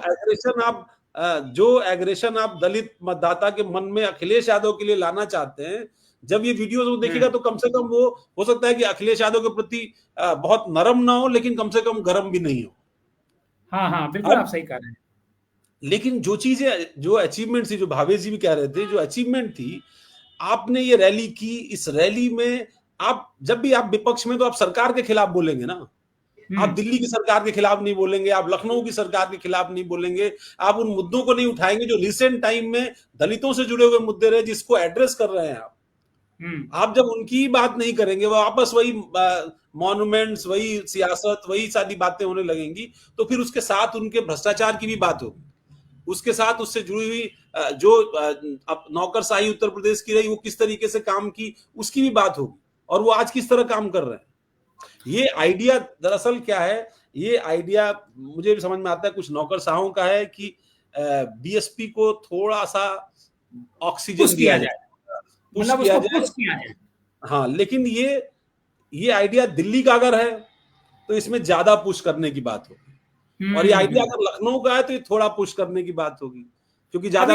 एग्रेशन आप दलित मतदाता के मन में अखिलेश यादव के लिए लाना चाहते हैं, जब ये वीडियो वो देखेगा तो कम से कम वो हो सकता है कि अखिलेश यादव के प्रति बहुत नरम ना हो, लेकिन कम से कम गर्म भी नहीं हो। हाँ, बिल्कुल आप सही कह रहे हैं। लेकिन जो चीजें, जो अचीवमेंट थी, जो भावेश जी भी कह रहे थे, जो अचीवमेंट थी, आपने ये रैली की, इस रैली में आप जब भी आप विपक्ष में, तो आप सरकार के खिलाफ बोलेंगे ना, आप दिल्ली की सरकार के खिलाफ नहीं बोलेंगे, आप लखनऊ की सरकार के खिलाफ नहीं बोलेंगे, आप उन मुद्दों को नहीं उठाएंगे जो रिसेंट टाइम में दलितों से जुड़े हुए मुद्दे रहे, जिसको एड्रेस कर रहे हैं आप जब उनकी बात नहीं करेंगे, वो आपस वही मॉन्यूमेंट्स, वही सियासत, वही सारी बातें होने लगेंगी, तो फिर उसके साथ उनके भ्रष्टाचार की भी बात होगी, उसके साथ उससे जुड़ी हुई जो अब नौकरशाही उत्तर प्रदेश की रही, वो किस तरीके से काम की, उसकी भी बात होगी, और वो आज किस तरह काम कर रहे हैं। ये आइडिया दरअसल क्या है? ये आइडिया मुझे भी समझ में आता है कुछ नौकरशाहों का है कि बीएसपी को थोड़ा सा ऑक्सीजन दिया जाए, मतलब उसको पुश किया जाए। हाँ, लेकिन ये आइडिया दिल्ली का अगर है तो इसमें ज्यादा पुश करने की बात होगी, और ये आइडिया अगर लखनऊ का है तो ये थोड़ा पुश करने की बात होगी, क्योंकि ज्यादा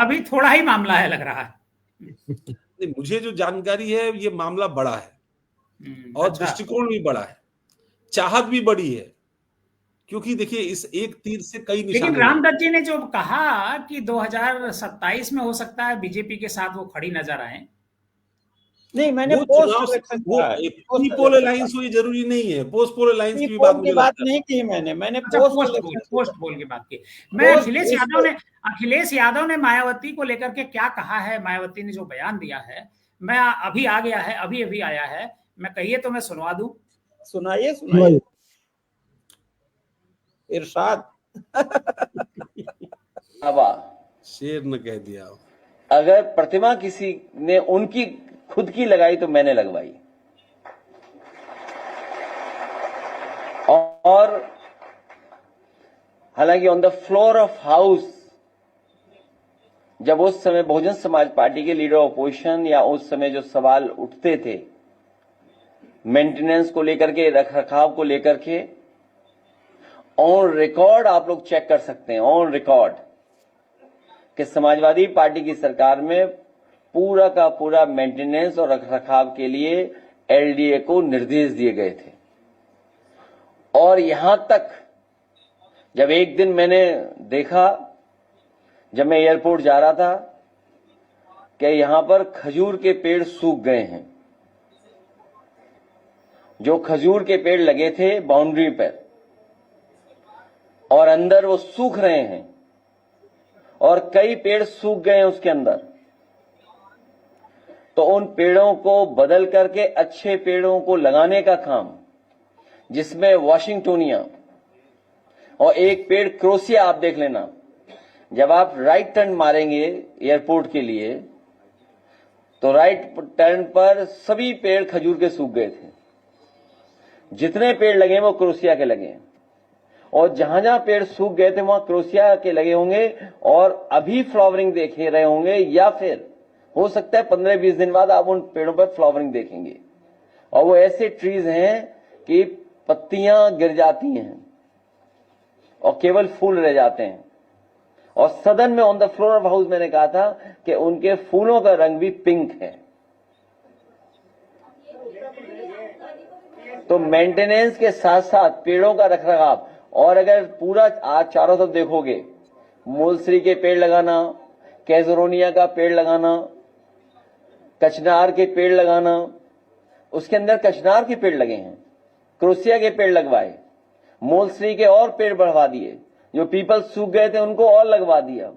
अभी थोड़ा ही मामला है लग रहा है। नहीं, मुझे जो जानकारी है ये मामला बड़ा है, और दृष्टिकोण भी बड़ा है, चाहत भी बड़ी है, क्योंकि देखिए इस एक तीर से कई निशाने। लेकिन रामदत्त जी ने जो कहा कि 2027 में हो सकता है बीजेपी के साथ वो खड़ी नजर आए, नहीं, मैंने वो पोस्ट चुनाव इलेक्शन वो प्री पोल अलायंस हुई जरूरी नहीं है, पोस्ट पोल अलायंस की भी बात मुझे बात लगता है। नहीं की मैंने अच्छा, पोस्ट पोल की बात की। मैं अखिलेश यादव ने मायावती को लेकर के क्या कहा है, मायावती ने जो बयान दिया है, मैं अभी आ गया है, अभी आया है, मैं कहिए तो मैं सुनवा दूं। सुनाइए इरशाद। शेर ने कह दिया, अगर प्रतिमा किसी ने उनकी खुद की लगाई तो मैंने लगवाई, और हालांकि on the floor of house जब उस समय बहुजन समाज पार्टी के लीडर ऑपोजिशन या उस समय जो सवाल उठते थे मेंटेनेंस को लेकर के, रखरखाव को लेकर के, ऑन रिकॉर्ड आप लोग चेक कर सकते हैं, ऑन रिकॉर्ड, कि समाजवादी पार्टी की सरकार में पूरा का पूरा मेंटेनेंस और रखरखाव के लिए एलडीए को निर्देश दिए गए थे। और यहां तक जब एक दिन मैंने देखा, जब मैं एयरपोर्ट जा रहा था, कि यहां पर खजूर के पेड़ सूख गए हैं। जो खजूर के पेड़ लगे थे बाउंड्री पर और अंदर वो सूख रहे हैं, और कई पेड़ सूख गए हैं उसके अंदर। तो उन पेड़ों को बदल करके अच्छे पेड़ों को लगाने का काम, जिसमें वाशिंगटोनिया और एक पेड़ क्रोसिया, आप देख लेना, जब आप राइट टर्न मारेंगे एयरपोर्ट के लिए तो राइट टर्न पर सभी पेड़ खजूर के सूख गए थे। जितने पेड़ लगे वो क्रोसिया के लगे, और जहां जहां पेड़ सूख गए थे वहां क्रोसिया के लगे होंगे, और अभी फ्लावरिंग देख रहे होंगे, या फिर हो सकता है 15-20 दिन बाद आप उन पेड़ों पर फ्लावरिंग देखेंगे। और वो ऐसे ट्रीज हैं कि पत्तियां गिर जाती हैं और केवल फूल रह जाते हैं। और सदन में on the floor of house मैंने कहा था कि उनके फूलों का रंग भी पिंक है। तो मेंटेनेंस के साथ साथ पेड़ों का रखरखाव, और अगर पूरा आज चारों तरफ देखोगे, मूलश्री के पेड़ लगाना, कैजरोनिया का पेड़ लगाना, कचनार के पेड़ लगाना, उसके अंदर कचनार के पेड़ लगे हैं, क्रोसिया के पेड़ लगवाए, मूलश्री के और पेड़ बढ़वा दिए, जो पीपल सूख गए थे उनको और लगवा दिया।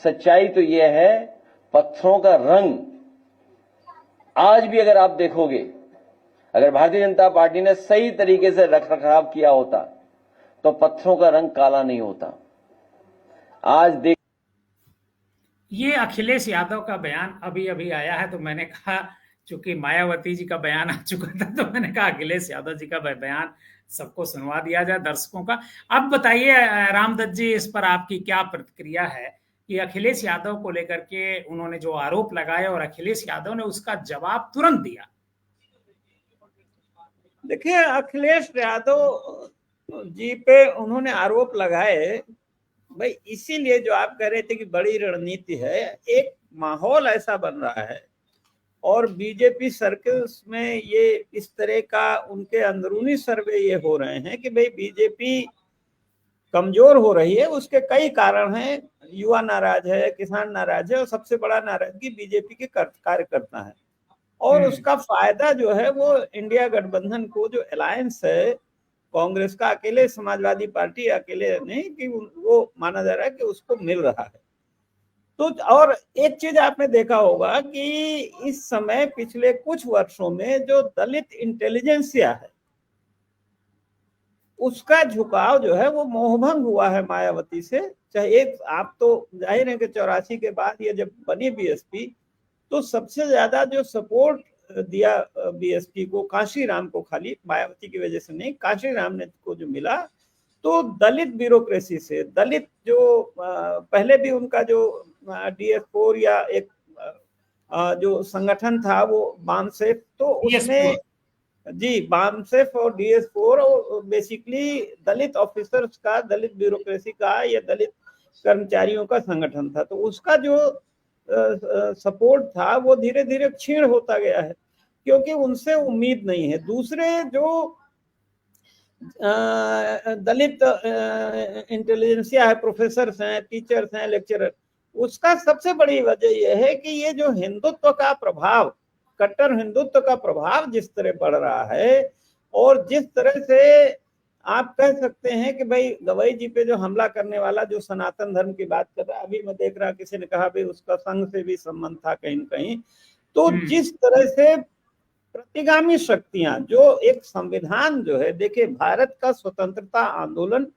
सच्चाई तो यह है, पत्थरों का रंग आज भी अगर आप देखोगे, अगर भारतीय जनता पार्टी ने सही तरीके से रखरखाव किया होता तो पत्थरों का रंग काला नहीं होता। आज देख, ये अखिलेश यादव का बयान अभी आया है, तो मैंने कहा, चूंकि मायावती जी का बयान आ चुका था, तो मैंने कहा अखिलेश यादव जी का बयान सबको सुनवा दिया जाए, दर्शकों का। अब बताइए रामदत्त जी, इस पर आपकी क्या प्रतिक्रिया है कि अखिलेश यादव को लेकर के उन्होंने जो आरोप लगाए और अखिलेश यादव ने उसका जवाब तुरंत दिया। देखिए, अखिलेश यादव जी पे उन्होंने आरोप लगाए, भाई इसीलिए जो आप कह रहे थे कि बड़ी रणनीति है, एक माहौल ऐसा बन रहा है और बीजेपी सर्कल्स में ये इस तरह का उनके अंदरूनी सर्वे ये हो रहे हैं कि भाई बीजेपी कमजोर हो रही है। उसके कई कारण हैं, युवा नाराज है, किसान नाराज है, और सबसे बड़ा नाराजगी बीजेपी के कार्यकर्ता है। और उसका फायदा जो है वो इंडिया गठबंधन को, जो अलायंस है कांग्रेस का, अकेले समाजवादी पार्टी अकेले नहीं, कि वो माना जा रहा है कि उसको मिल रहा है। तो और एक चीज आपने देखा होगा कि इस समय पिछले कुछ वर्षों में जो दलित इंटेलिजेंसिया है उसका झुकाव जो है वो मोहभंग हुआ है मायावती से। चाहे एक, आप तो जाहिर है कि 84 के बाद ये जब बनी बीएसपी, तो सबसे ज्यादा जो सपोर्ट दिया बीएसपी को काशीराम को, खाली मायावती की वजह से नहीं, काशीराम ने को जो मिला तो दलित ब्यूरोक्रेसी से, दलित जो पहले भी उनका जो DS4 या एक जो संगठन था वो बामसेफ, तो उसमें जी बामसेफ और DS4 और बेसिकली दलित ऑफिसर्स का, दलित ब्यूरोक्रेसी का या दलित कर्मचारियों का संगठन था। तो उसका जो सपोर्ट था वो धीरे धीरे क्षीण होता गया है, क्योंकि उनसे उम्मीद नहीं है। दूसरे जो दलित इंटेलिजेंसिया है, प्रोफेसर्स हैं, टीचर्स हैं, लेक्चरर, उसका सबसे बड़ी वजह यह है कि ये जो हिंदुत्व का प्रभाव कट्टर हिंदुत्व का प्रभाव जिस तरह बढ़ रहा है, और जिस तरह से आप कह सकते हैं कि भाई गवई जी पे जो हमला करने वाला जो सनातन धर्म की बात कर रहा है, अभी मैं देख रहा किसी ने कहा भाई उसका संघ से भी संबंध था कहीं न कहीं। तो जिस तरह से प्रतिगामी शक्तियां, जो एक संविधान जो है, देखिए भारत का स्वतंत्रता आंदोलन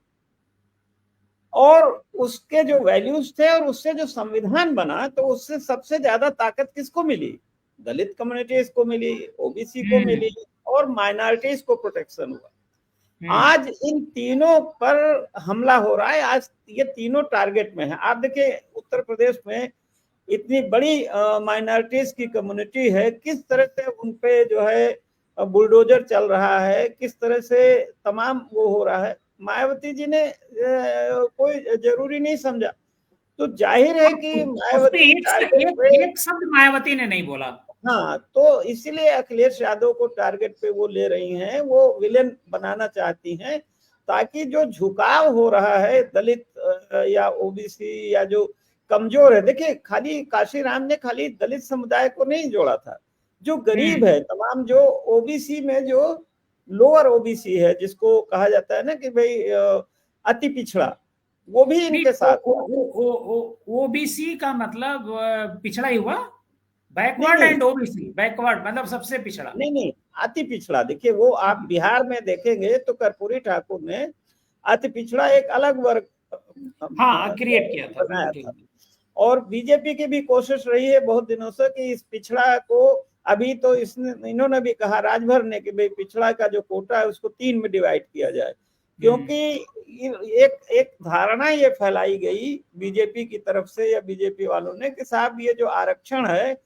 और उसके जो वैल्यूज थे और उससे जो संविधान बना, तो उससे सबसे ज्यादा ताकत किसको मिली? दलित कम्युनिटीज को मिली, ओबीसी को मिली, और माइनॉरिटीज को प्रोटेक्शन हुआ। आज इन तीनों पर हमला हो रहा है, आज ये तीनों टारगेट में है। आप देखिए उत्तर प्रदेश में इतनी बड़ी माइनॉरिटीज की कम्युनिटी है, किस तरह से उन पे जो है बुलडोजर चल रहा है, किस तरह से तमाम वो हो रहा है। मायावती जी ने कोई जरूरी नहीं समझा, तो जाहिर है कि मायावती एक शब्द मायावती ने नहीं बोला। हाँ, तो इसीलिए अखिलेश यादव को टारगेट पे वो ले रही हैं, वो विलेन बनाना चाहती हैं, ताकि जो झुकाव हो रहा है दलित या ओबीसी या जो कमजोर है, देखिए खाली काशीराम ने खाली दलित समुदाय को नहीं जोड़ा था, जो गरीब है, तमाम जो ओबीसी में जो लोअर ओबीसी है, जिसको कहा जाता है ना कि भाई अति पिछड़ा, वो भी इनके साथ। ओबीसी का मतलब पिछड़ा ही हुआ, बैकवर्ड एंड ओबीसी, बैकवर्ड मतलब सबसे पिछड़ा नहीं, अति पिछड़ा। देखिए वो आप बिहार में देखेंगे तो कर्पूरी ठाकुर ने अति पिछड़ा एक अलग वर्ग क्रिएट किया था, बनाया था। और बीजेपी की भी कोशिश रही है बहुत दिनों से कि इस पिछड़ा को, अभी तो इन्होंने भी कहा राजभर ने कि भाई पिछड़ा का जो कोटा है उसको 3 में डिवाइड किया जाए, क्योंकि एक धारणा ये फैलाई गई बीजेपी की तरफ से या बीजेपी वालों ने कि साहब ये जो आरक्षण है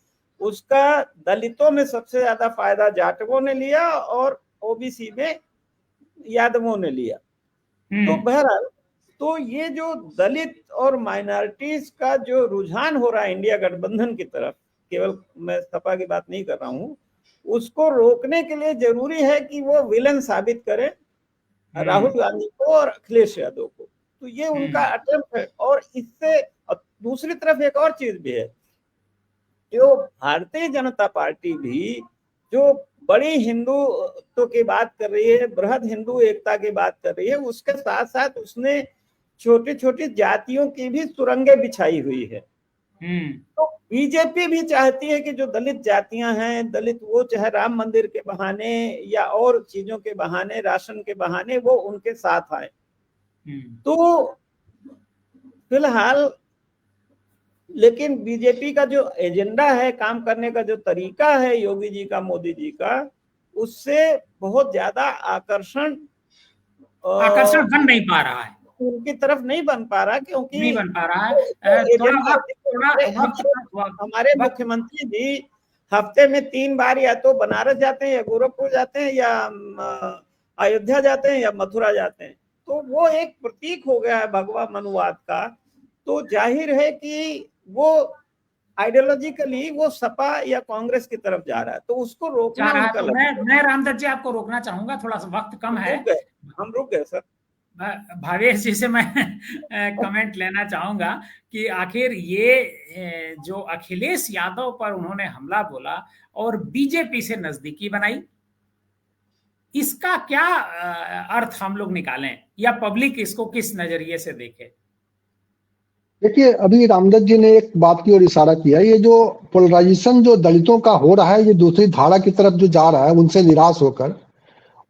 उसका दलितों में सबसे ज्यादा फायदा जाटवों ने लिया और ओबीसी में यादवों ने लिया। तो बहरहाल, तो ये जो दलित और माइनॉरिटीज का जो रुझान हो रहा है इंडिया गठबंधन की तरफ, केवल मैं सपा की बात नहीं कर रहा हूं, उसको रोकने के लिए जरूरी है कि वो विलन साबित करें राहुल गांधी को और अखिलेश यादव को। तो ये उनका अटेम्प्ट है। और इससे दूसरी तरफ एक और चीज भी है, जो भारतीय जनता पार्टी भी जो बड़ी हिंदुत्व की बात कर रही है, बृहद हिंदू एकता की बात कर रही है, उसके साथ साथ उसने छोटी छोटी जातियों की भी सुरंगें बिछाई हुई है। तो बीजेपी भी चाहती है कि जो दलित जातियां हैं, दलित वो चाहे राम मंदिर के बहाने या और चीजों के बहाने, राशन के बहाने, वो उनके साथ आए। तो फिलहाल लेकिन बीजेपी का जो एजेंडा है, काम करने का जो तरीका है योगी जी का, मोदी जी का, उससे बहुत ज्यादा आकर्षण बन नहीं पा रहा है, उनकी तरफ नहीं बन पा रहा, क्योंकि नहीं बन पा रहा है। हमारे मुख्यमंत्री जी हफ्ते में 3 बार या तो बनारस जाते हैं या गोरखपुर जाते हैं या अयोध्या जाते हैं या मथुरा जाते हैं। तो वो एक प्रतीक हो गया है भगवा मनुवाद का। तो जाहिर है कि वो आइडियोलॉजिकली वो सपा या कांग्रेस की तरफ जा रहा है, तो उसको रोकना उनका तो मैं रामदत्त जी आपको रोकना चाहूंगा, थोड़ा सा वक्त कम है, हम रुक गए सर। भावेश जी से मैं कमेंट लेना चाहूंगा कि आखिर ये जो अखिलेश यादव पर उन्होंने हमला बोला और बीजेपी से नजदीकी बनाई, इसका क्या अर्थ हम लोग निकालें या पब्लिक इसको किस नजरिए से देखे? देखिए, अभी रामदत्त जी ने एक बात की ओर इशारा किया, ये जो पोलराइजेशन जो दलितों का हो रहा है, ये दूसरी धारा की तरफ जो जा रहा है उनसे निराश होकर,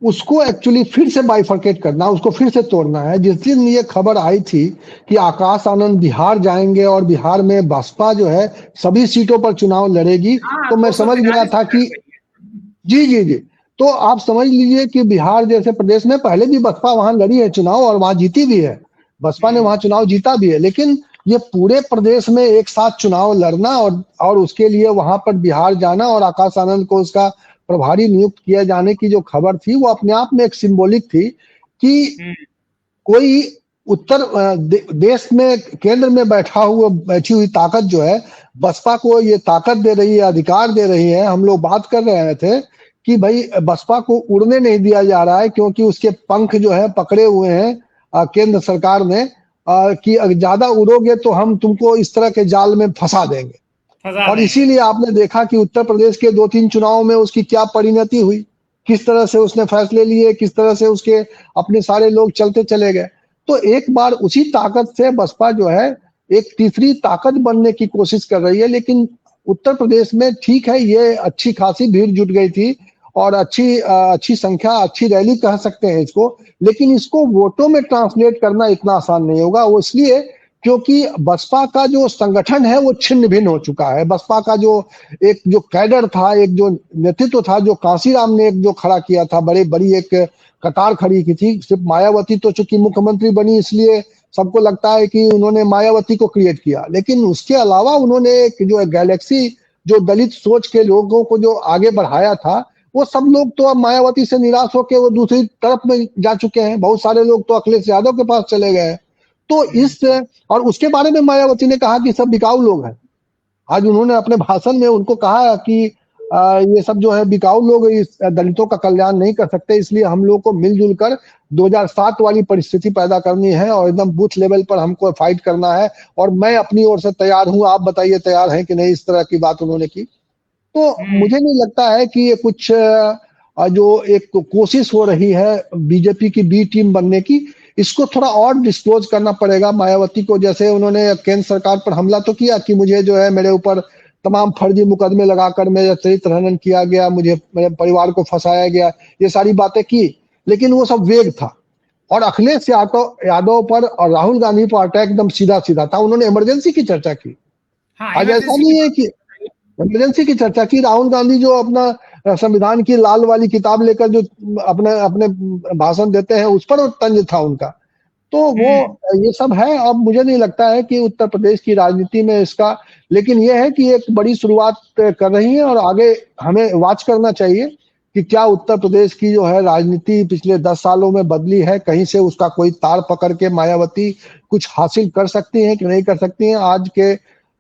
उसको एक्चुअली फिर से बाइफरकेट करना, उसको फिर से तोड़ना है। जिस दिन ये खबर आई थी कि आकाश आनंद बिहार जाएंगे और बिहार में बसपा जो है सभी सीटों पर चुनाव लड़ेगी, तो मैं समझ गया था कि जी, तो आप समझ लीजिए कि बिहार जैसे प्रदेश में पहले भी बसपा वहां लड़ी है चुनाव और वहां जीती भी है, बसपा ने वहां चुनाव जीता भी है, लेकिन ये पूरे प्रदेश में एक साथ चुनाव लड़ना और उसके लिए वहां पर बिहार जाना और आकाश आनंद को उसका प्रभारी नियुक्त किया जाने की जो खबर थी, वो अपने आप में एक सिंबॉलिक थी कि कोई उत्तर देश में केंद्र में बैठी हुई ताकत जो है बसपा को ये ताकत दे रही है, अधिकार दे रही है। हम लोग बात कर रहे थे कि भाई बसपा को उड़ने नहीं दिया जा रहा है, क्योंकि उसके पंख जो है पकड़े हुए हैं केंद्र सरकार ने, कि ज्यादा उड़ोगे तो हम तुमको इस तरह के जाल में फंसा देंगे। और इसीलिए आपने देखा कि उत्तर प्रदेश के 2-3 चुनावों में उसकी क्या परिणति हुई, किस तरह से उसने फैसले लिए, किस तरह से उसके अपने सारे लोग चलते चले गए। तो एक बार उसी ताकत से बसपा जो है एक तीसरी ताकत बनने की कोशिश कर रही है। लेकिन उत्तर प्रदेश में ठीक है, ये अच्छी खासी भीड़ जुट गई थी और अच्छी संख्या, अच्छी रैली कह सकते हैं इसको, लेकिन इसको वोटों में ट्रांसलेट करना इतना आसान नहीं होगा। वो इसलिए क्योंकि बसपा का जो संगठन है वो छिन्न भिन्न हो चुका है। बसपा का जो कैडर था, एक जो नेतृत्व था, जो कांसीराम ने एक जो खड़ा किया था, बड़ी एक कतार खड़ी की थी। सिर्फ मायावती तो चूंकि मुख्यमंत्री बनी इसलिए सबको लगता है कि उन्होंने मायावती को क्रिएट किया, लेकिन उसके अलावा उन्होंने एक जो गैलेक्सी जो दलित सोच के लोगों को जो आगे बढ़ाया था, वो सब लोग तो अब मायावती से निराश होकर वो दूसरी तरफ में जा चुके हैं। बहुत सारे लोग तो अखिलेश यादव के पास चले गए हैं। तो और उसके बारे में मायावती ने कहा कि सब बिकाऊ लोग हैं। आज उन्होंने अपने भाषण में उनको कहा कि ये सब जो है बिकाऊ लोग इस दलितों का कल्याण नहीं कर सकते, इसलिए हम लोग को मिलजुल कर 2007 वाली परिस्थिति पैदा करनी है और एकदम बूथ लेवल पर हमको फाइट करना है और मैं अपनी ओर से तैयार हूं, आप बताइए तैयार हैं कि नहीं। इस तरह की बात उन्होंने की। तो मुझे नहीं लगता है कि ये कुछ जो एक कोशिश हो रही है बीजेपी की बी टीम बनने की, इसको थोड़ा और डिस्क्लोज करना पड़ेगा मायावती को। जैसे उन्होंने केंद्र सरकार पर हमला तो किया कि मुझे जो है मेरे ऊपर तमाम फर्जी मुकदमे लगाकर मेरा चरित्र हनन किया गया, मुझे मेरे परिवार को फंसाया गया, ये सारी बातें की, लेकिन वो सब वेग था। और अखिलेश यादव पर और राहुल गांधी पर अटैक एकदम सीधा सीधा था। उन्होंने इमरजेंसी की चर्चा की। आज ऐसा नहीं है कि इमरजेंसी की चर्चा की। राहुल गांधी जो अपना संविधान की लाल वाली किताब लेकर जो अपने भाषण देते हैं उस पर तंज था उनका। तो वो ये सब है। अब मुझे नहीं लगता है कि उत्तर प्रदेश की राजनीति में इसका, लेकिन ये है कि एक बड़ी शुरुआत कर रही है और आगे हमें वॉच करना चाहिए कि क्या उत्तर प्रदेश की जो है राजनीति पिछले 10 सालों में बदली है, कहीं से उसका कोई तार पकड़ के मायावती कुछ हासिल कर सकती है कि नहीं कर सकती है।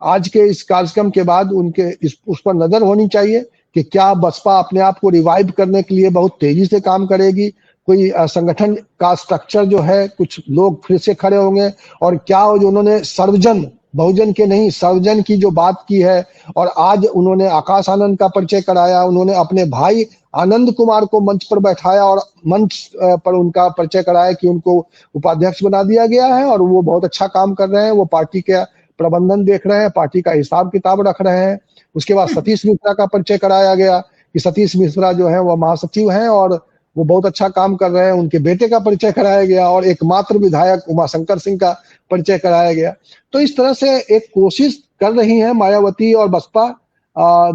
आज के इस कार्यक्रम के बाद उस पर नजर होनी चाहिए कि क्या बसपा अपने आप को रिवाइव करने के लिए बहुत तेजी से काम करेगी, कोई संगठन का स्ट्रक्चर जो है, कुछ लोग फिर से खड़े होंगे, और क्या जो उन्होंने सर्वजन, बहुजन के नहीं सर्वजन की जो बात की है, और आज उन्होंने आकाश आनंद का परिचय कराया, उन्होंने अपने भाई आनंद कुमार को मंच पर बैठाया और मंच पर उनका परिचय कराया कि उनको उपाध्यक्ष बना दिया गया है और वो बहुत अच्छा काम कर रहे हैं, वो पार्टी के प्रबंधन देख रहे हैं, पार्टी का हिसाब किताब रख रहे हैं। उसके बाद सतीश मिश्रा का परिचय कराया गया कि सतीश मिश्रा जो है वह महासचिव हैं और वो बहुत अच्छा काम कर रहे हैं। उनके बेटे का परिचय कराया गया और एकमात्र विधायक उमाशंकर सिंह का परिचय कराया गया। तो इस तरह से एक कोशिश कर रही है मायावती और बसपा।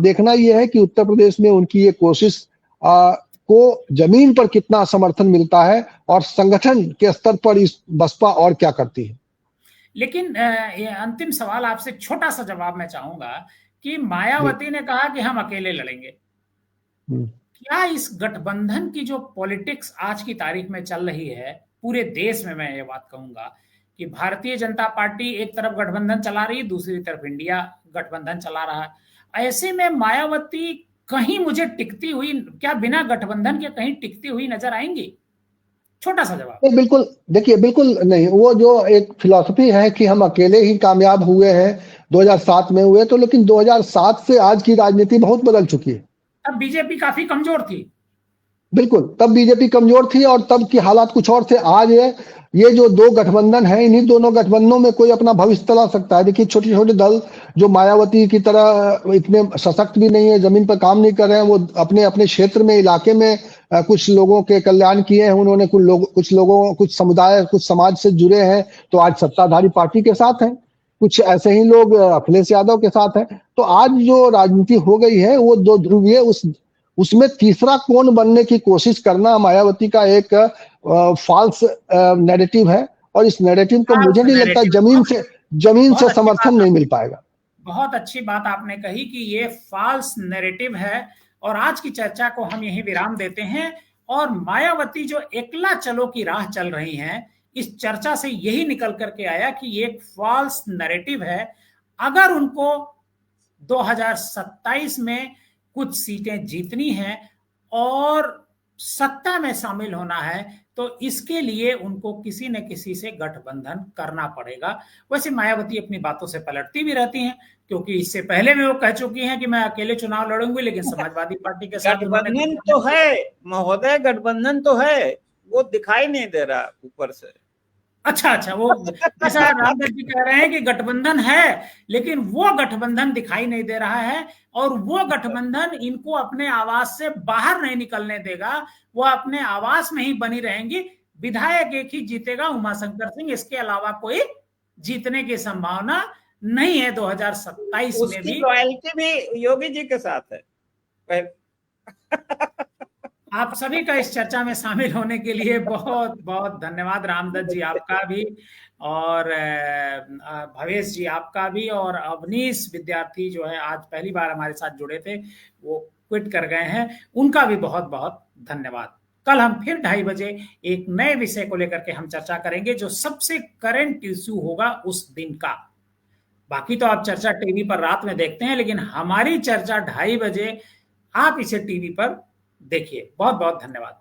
देखना यह है कि उत्तर प्रदेश में उनकी ये कोशिश को जमीन पर कितना समर्थन मिलता है और संगठन के स्तर पर इस बसपा और क्या करती है। लेकिन ये अंतिम सवाल आपसे छोटा सा जवाब मैं चाहूंगा कि मायावती ने कहा कि हम अकेले लड़ेंगे। क्या इस गठबंधन की जो पॉलिटिक्स आज की तारीख में चल रही है पूरे देश में, मैं ये बात कहूंगा कि भारतीय जनता पार्टी एक तरफ गठबंधन चला रही है, दूसरी तरफ इंडिया गठबंधन चला रहा है। ऐसे में मायावती कहीं मुझे टिकती हुई, क्या बिना गठबंधन के कहीं टिकती हुई नजर आएंगी? छोटा सा जवाब। बिल्कुल, देखिए बिल्कुल नहीं। वो जो एक फिलॉसफी है कि हम अकेले ही कामयाब हुए हैं, 2007 में हुए तो, लेकिन 2007 से आज की राजनीति बहुत बदल चुकी है। तब बीजेपी काफी कमजोर थी। बिल्कुल, तब बीजेपी कमजोर थी और तब की हालात कुछ और थे। आज ये जो दो गठबंधन है, इन्हीं दोनों गठबंधनों में कोई अपना भविष्य तला सकता है। देखिए छोटे छोटे दल जो मायावती की तरह इतने सशक्त भी नहीं है, जमीन पर काम नहीं कर रहे हैं, वो अपने अपने क्षेत्र में, इलाके में कुछ लोगों के कल्याण किए हैं उन्होंने, कुछ समुदाय, कुछ समाज से जुड़े हैं, तो आज सत्ताधारी पार्टी के साथ हैं। कुछ ऐसे ही लोग अखिलेश यादव के साथ हैं। तो आज जो राजनीति हो गई है वो दो ध्रुवीय, उसमें तीसरा कौन बनने की कोशिश करना मायावती का एक फॉल्स नैरेटिव है और इस नैरेटिव को मुझे नहीं लगता जमीन से समर्थन नहीं मिल पाएगा। बहुत अच्छी बात आपने कही कि ये फॉल्स नैरेटिव है और आज की चर्चा को हम यहीं विराम देते हैं। और मायावती जो एकला चलो की राह चल रही हैं, इस चर्चा से यही निकल करके आया कि ये एक फॉल्स नैरेटिव है। अगर उनको 2027 में कुछ सीटें जीतनी है और सत्ता में शामिल होना है तो इसके लिए उनको किसी न किसी से गठबंधन करना पड़ेगा। वैसे मायावती अपनी बातों से पलटती भी रहती हैं, क्योंकि इससे पहले में वो कह चुकी हैं कि मैं अकेले चुनाव लड़ूंगी, लेकिन समाजवादी पार्टी के साथ गठबंधन तो है महोदय, गठबंधन तो है, वो दिखाई नहीं दे रहा ऊपर से। अच्छा, वो जैसा रामदेव जी कह रहे हैं कि गठबंधन है, लेकिन वो गठबंधन दिखाई नहीं दे रहा है, और वो गठबंधन इनको अपने आवास से बाहर नहीं निकलने देगा। वो अपने आवास में ही बनी रहेंगी। विधायक एक ही जीतेगा, उमाशंकर सिंह, इसके अलावा कोई जीतने की संभावना नहीं है 2027 में भी। लॉयल्टी भी योगी जी के साथ है। आप सभी का इस चर्चा में शामिल होने के लिए बहुत बहुत धन्यवाद। रामदत्त जी आपका भी, और भवेश जी आपका भी, और अवनीश विद्यार्थी जो है आज पहली बार हमारे साथ जुड़े थे, वो क्विट कर गए हैं, उनका भी बहुत बहुत धन्यवाद। कल हम फिर 2:30 बजे एक नए विषय को लेकर के हम चर्चा करेंगे, जो सबसे करंट इश्यू होगा उस दिन का। बाकी तो आप चर्चा टीवी पर रात में देखते हैं, लेकिन हमारी चर्चा 2:30 बजे आप इसे टीवी पर देखिए। बहुत बहुत धन्यवाद।